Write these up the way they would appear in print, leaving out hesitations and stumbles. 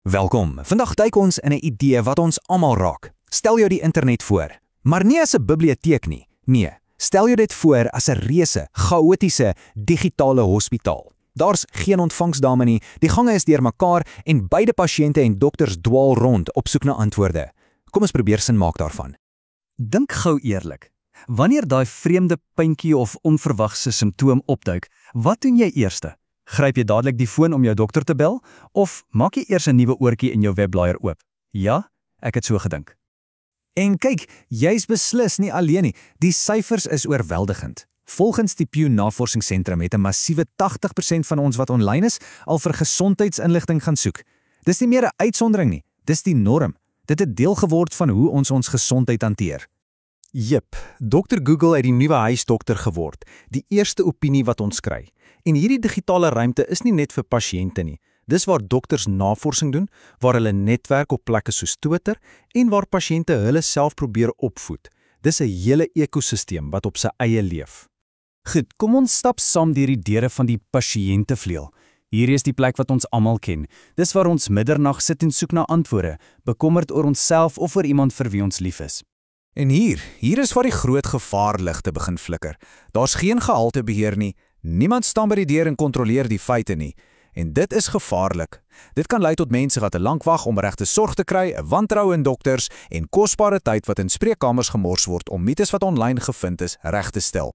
Welkom. Vandag duik ons in 'n idee wat ons almal raak. Stel jou die internet voor, maar nie as 'n biblioteek nie. Nee, stel jou dit voor as 'n reuse, chaotiese, digitale hospitaal. Daar's geen ontvangsdame nie, die gange is deurmekaar en beide pasiënte en dokters dwaal rond op soek na antwoorde. Kom ons probeer sin maak daarvan. Dink gou eerlik. Wanneer daai vreemde puntjie of onverwagse simptoom opduik, wat doen jy eerste? Gryp jy dadelik die foon om jou dokter te bel of maak jy eers 'n nuwe oortjie in jou webblaaier oop? Ja, ek het so gedink. En kyk, jy's beslis nie alleen nie. Die syfers is oorweldigend. Volgens die Pew Navorsingsentrum het 'n massiewe 80% van ons wat online is, al vir gesondheidsinligting gaan soek. Dis nie meer 'n uitsondering nie, dis die norm. Dit het deel geword van hoe ons gesondheid hanteer. Jep, Dr. Google het die nuwe huisdokter geword, die eerste opinie wat ons kry. En hierdie digitale ruimte is nie net vir pasiënte nie. Dis waar dokters navorsing doen, waar hulle netwerk op plekke soos Twitter en waar pasiënte hulle self probeer opvoed. Dis 'n hele ekosisteem wat op sy eie leef. Goed, kom ons stap saam deur die deure van die pasiëntevleuel. Hier is die plek wat ons almal ken. Dis waar ons middernag sit en soek na antwoorde, bekommerd oor onsself of oor iemand vir wie ons lief is. En hier is waar die groot gevaarligte begin flikker. Daar's geen gehaltebeheer nie. Niemand staan by die deur en kontroleer die feite nie. En dit is gevaarlik. Dit kan lei tot mense wat te lank wag om regte sorg te kry, 'n wantrou in dokters en kosbare tyd wat in spreekkamers gemors word om mites wat online gevind is reg te stel.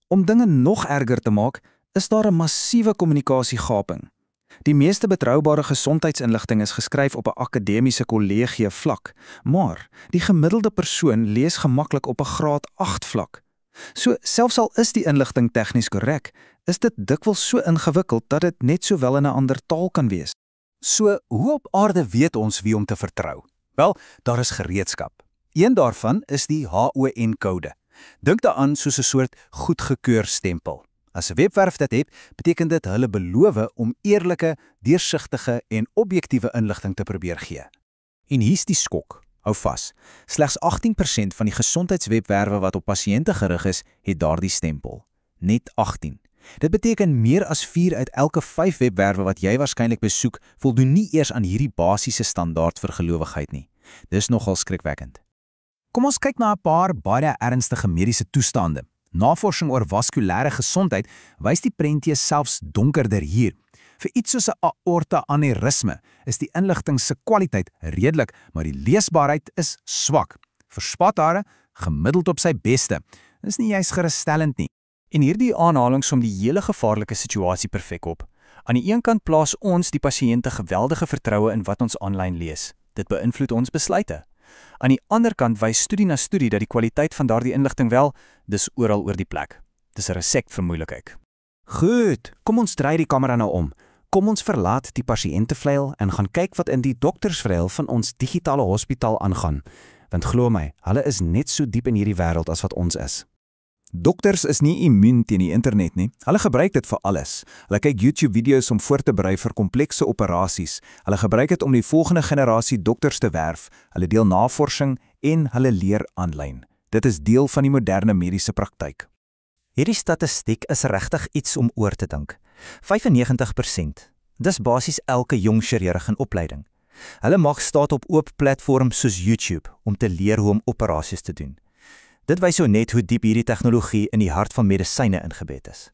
Om dinge nog erger te maak, is daar 'n massiewe kommunikasiegaping. Die meeste betroubare gesondheidsinligting is geskryf op 'n akademiese kollegie vlak, maar die gemiddelde persoon lees gemaklik op 'n graad 8 vlak. So selfs al is die inligting tegnies korrek, is dit dikwels so ingewikkeld dat dit net sowel in 'n ander taal kan wees. So, hoe op aarde weet ons wie om te vertrou? Wel, daar is gereedskap. Een daarvan is die HON-kode. Dink daaraan soos 'n soort goedgekeur stempel. As 'n webwerf dit het, beteken dit hulle beloof om eerlike, deursigtige en objektiewe inligting te probeer gee. En hier's die skok. Hou vas. Slegs 18% van die gesondheidswebwerwe wat op pasiënte gerig is, het daardie stempel. Net 18. Dit beteken meer as 4 uit elke 5 webwerwe wat jy waarskynlik besoek, voldoen nie eers aan hierdie basiese standaard vir gelowigheid nie. Dis nogal skrikwekkend. Kom ons kyk na 'n paar baie ernstige mediese toestande. Navorsing oor vaskulêre gesondheid wys die prentjie selfs donkerder hier. Vir iets soos 'n aorta-aneurisme is die inligting se kwaliteit redelik, maar die leesbaarheid is swak. Vir spathare gemiddeld op sy beste. Dis nie juis gerusstellend nie. En hierdie aanhaling som die hele gevaarlike situasie perfek op. Aan die een kant plaas ons die pasiënte geweldige vertroue in wat ons aanlyn lees. Dit beïnvloed ons besluite. Aan die ander kant wys studie na studie dat die kwaliteit van daardie inligting wel, dis oral oor die plek. Dis 'n resep vir moeilikheid. Goed, kom ons draai die kamera nou om. Kom ons verlaat die pasiëntevleuel en gaan kyk wat in die doktersvleuel van ons digitale hospitaal aangaan. Want glo my, hulle is net so diep in hierdie wêreld as wat ons is. Dokters is nie immuun teen die internet nie. Hulle gebruik dit vir alles. Hulle kyk YouTube-video's om voor te berei vir komplekse operasies. Hulle gebruik dit om die volgende generasie dokters te werf. Hulle deel navorsing en hulle leer aanlyn. Dit is deel van die moderne mediese praktyk. Hierdie statistiek is regtig iets om oor te dink. 95%. Dis basies elke jong chirurg in opleiding. Hulle maak staat op oop platforms soos YouTube om te leer hoe om operasies te doen. Dit wys jou net hoe diep hierdie tegnologie in die hart van medisyne ingebed is.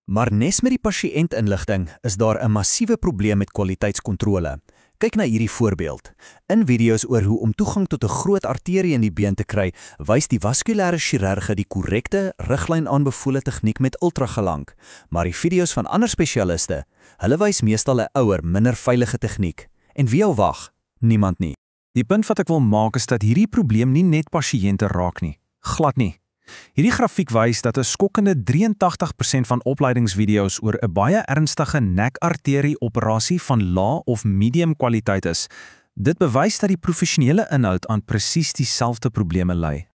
Maar nes met die pasiëntinligting is daar 'n massiewe probleem met kwaliteitskontrole. Kyk na hierdie voorbeeld. In video's oor hoe om toegang tot 'n groot arterie in die been te kry, wys die vaskulêre chirurge die korrekte, riglyn aanbevole tegniek met ultragelank. Maar die video's van ander spesialiste, hulle wys meestal 'n ouer, minder veilige tegniek. En wie jou wag? Niemand nie. Die punt wat ek wil maak is dat hierdie probleem nie net pasiënte raak nie. Glad nie. Hierdie grafiek wys dat 'n skokkende 83% van opleidingsvideo's oor 'n baie ernstige nekarterie-operasie van lae of medium kwaliteit is. Dit bewys dat die professionele inhoud aan presies dieselfde probleme lei.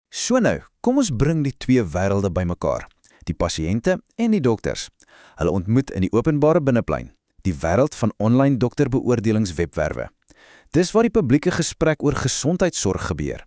So nou, kom ons bring die twee wêrelde bymekaar. Die pasiënte en die dokters. Hulle ontmoet in die openbare binneplein, die wêreld van online dokterbeoordelingswebwerwe. Dis waar die publieke gesprek oor gesondheidsorg gebeur.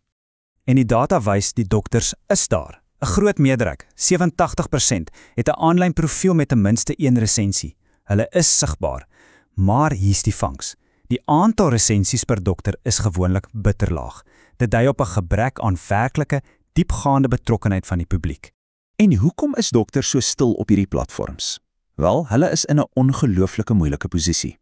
En die data wys die dokters is daar. 'n Groot meerderheid, 87%, het 'n aanlyn profiel met ten minste een resensie. Hulle is sigbaar. Maar hier's die vangs. Die aantal resensies per dokter is gewoonlik bitterlaag. Dit dui op 'n gebrek aan werklike, diepgaande betrokkenheid van die publiek. En hoekom is dokters so stil op hierdie platforms? Wel, hulle is in 'n ongelooflike moeilike posisie.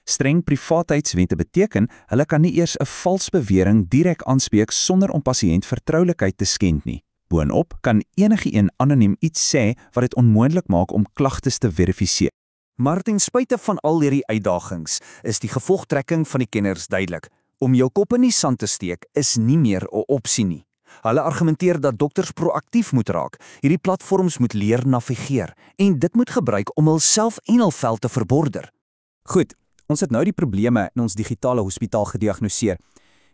Streng privaatheidswette beteken hulle kan nie eers 'n vals bewering direk aanspreek sonder om pasiëntvertroulikheid te skend nie. Boonop kan enigiemand anoniem iets sê wat dit onmoontlik maak om klagtes te verifiseer. Maar ten spyte van al hierdie uitdagings, is die gevolgtrekking van die kenners duidelik. Om jou kop in die sand te steek is nie meer 'n opsie nie. Hulle argumenteer dat dokters proaktief moet raak, hierdie platforms moet leer navigeer en dit moet gebruik om hulself en hul veld te verborder. Goed, ons het nou die probleme in ons digitale hospitaal gediagnoseer.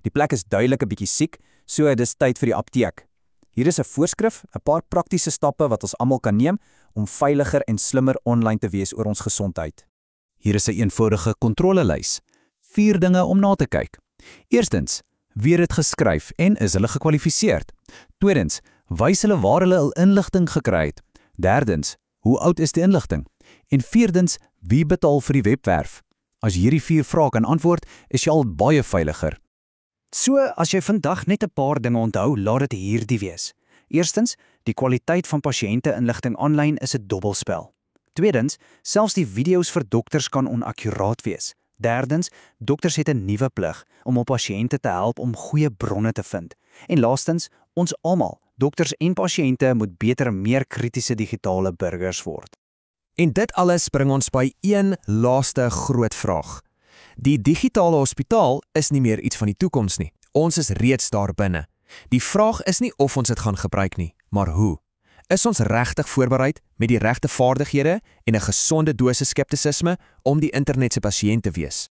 Die plek is duidelik 'n bietjie siek, so dis tyd vir die apteek. Hier is 'n voorskrif, 'n paar praktiese stappe wat ons almal kan neem om veiliger en slimmer online te wees oor ons gesondheid. Hier is 'n eenvoudige kontrolelys. 4 dinge om na te kyk. Eerstens, wie het dit geskryf en is hulle gekwalifiseer? Tweedens, wys hulle waar hulle hul inligting gekry het. Derdens, hoe oud is die inligting? En vierdens, wie betaal vir die webwerf? As jy hierdie 4 vrae kan antwoord, is jy al baie veiliger. So, as jy vandag net 'n paar dinge onthou, laat dit hierdie wees. Eerstens, die kwaliteit van pasiënte-inligting aanlyn is 'n dobbelspel. Tweedens, selfs die video's vir dokters kan onakkuraat wees. Derdens, dokters het 'n nuwe plig om op pasiënte te help om goeie bronne te vind. En laastens, ons almal, dokters en pasiënte, moet beter en meer kritiese digitale burgers word. En dit alles bring ons by een laaste groot vraag. Die digitale hospitaal is nie meer iets van die toekoms nie. Ons is reeds daar binne. Die vraag is nie of ons dit gaan gebruik nie, maar hoe. Is ons regtig voorbereid met die regte vaardighede en 'n gesonde dosis skeptisisme om die internet se pasiënt te wees?